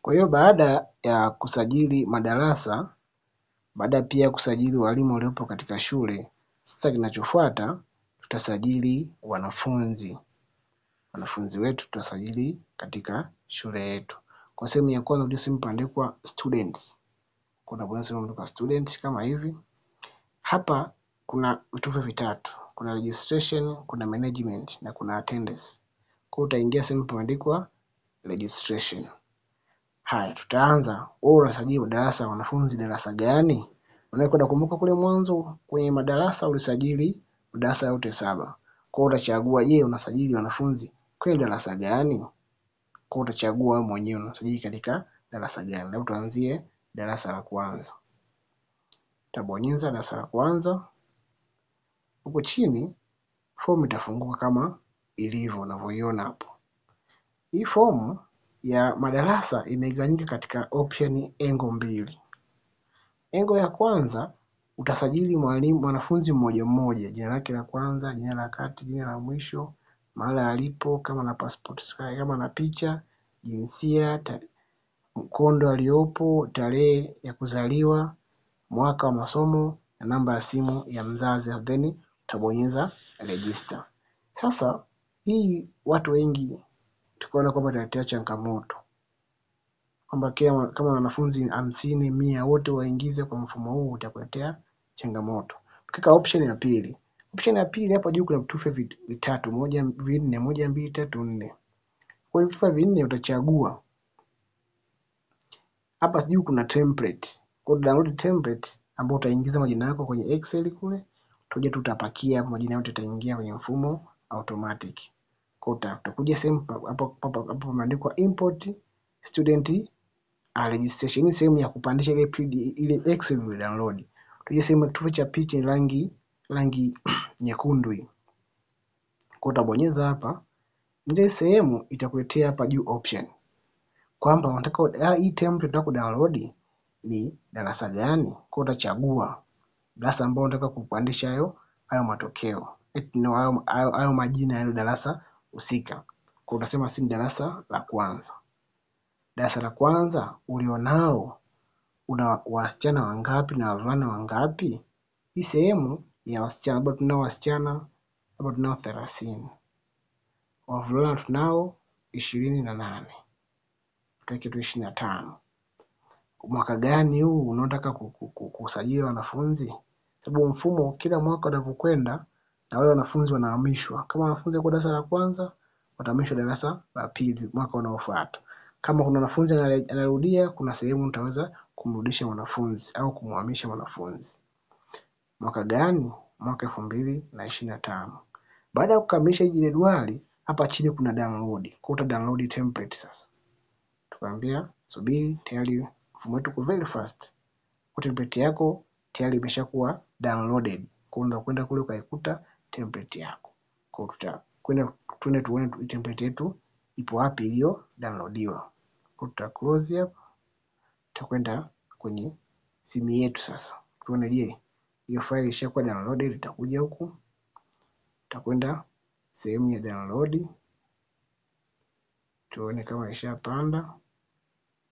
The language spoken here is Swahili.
Kwa hiyo baada ya kusajili madarasa, baada pia kusajili walimu waliopo katika shule, sasa kinachofuata tutasajili wanafunzi. Wanafunzi wetu tutasajili katika shule yetu. Kwa sehemu ya kwanza ndio sehemu imeandikwa students. Kuna bwana sehemu imeandikwa students kama hivi. Hapa kuna vitufe vitatu. Kuna registration, kuna management na kuna attendance. Kwa hiyo utaingia sehemu imeandikwa registration. Haya, tutaanza. Wewe unasajili darasa wanafunzi darasa gani? Unakwenda kumbuka kule mwanzo kwenye madarasa ulisajili madarasa yote 7. Kwa hiyo utachagua je, unasajili wanafunzi kwenye darasa gani? Kwa hiyo utachagua wewe mwenyewe unasajili katika darasa gani. Leo tuanzie darasa la kwanza. Utabonyeza darasa la kwanza. Huko chini fomu itafunguka kama ilivyo unavyoiona hapo. Hii fomu ya madarasa imegawanyika katika option engo mbili. Engo ya kwanza utasajili mwanafunzi mmoja mmoja, jina lake la kwanza, jina la kati, jina la mwisho, mahali alipo, kama na passport, kama na picha, jinsia, mkondo aliopo, tarehe ya kuzaliwa, mwaka wa masomo na namba ya simu ya mzazi, then utabonyeza register. Sasa hii watu wengi tukaona kwamba italetea changamoto kwamba kama wanafunzi 50, 100 wote waingize kwa mfumo huu utakuletea changamoto. Tukika option ya pili. Option ya pili hapa juu kuna vitufe vitatu, 1 4 1 2 3 4. Kwa hiyo vitufe vinne utachagua. Hapa juu kuna template. Kwa download template ambapo utaingiza majina yako kwenye Excel kule. Tuje tutapakia hapo majina yote yataingia kwenye mfumo automatic. Kwa utakuja sehemu hapo pameandikwa import student registration. Ni sehemu ya kupandisha ile Excel ile download. Tuje sehemu kitufe cha picha rangi nyekundu hii. Kwa utabonyeza hapa. Ndio sehemu itakuletea hapa juu option kwamba unataka hii template unataka download ni darasa gani. Kwa utachagua darasa ambalo unataka kupandisha hayo matokeo. Hayo majina ya darasa husika. Kwa utasema si darasa la kwanza. Darasa la kwanza ulionao una wasichana wangapi na wavulana wangapi? Hii sehemu ya wasichana, labda tunao wasichana labda tunao 30. Wavulana tunao 28. Tuweke tu 25. Mwaka gani huu unataka kusajili wanafunzi? Sababu mfumo kila mwaka unapokwenda na wale wanafunzi wanahamishwa. Kama wanafunzi wa darasa la kwanza watahamishwa darasa la pili mwaka unaofuata. Kama kuna wanafunzi anarudia, kuna sehemu utaweza kumrudisha mwanafunzi au kumhamisha mwanafunzi. Mwaka gani? Mwaka 2025. Baada ya kukamilisha hii jedwali, hapa chini kuna download. Kwa uta download template sasa. Tukamwambia subiri, tayari mfumo wetu uko very fast. Template yako tayari imeshakuwa downloaded. Kwa hiyo kwenda kule ukaikuta template yako. Kwa hiyo tutakwenda tuone template yetu ipo wapi iliyo downloadiwa. Tuta close hapa. Tutakwenda kwenye simu yetu sasa. Tuone je, hiyo file ishakuwa downloaded. Itakuja huku. Tutakwenda sehemu ya download. Tuone kama ishapanda.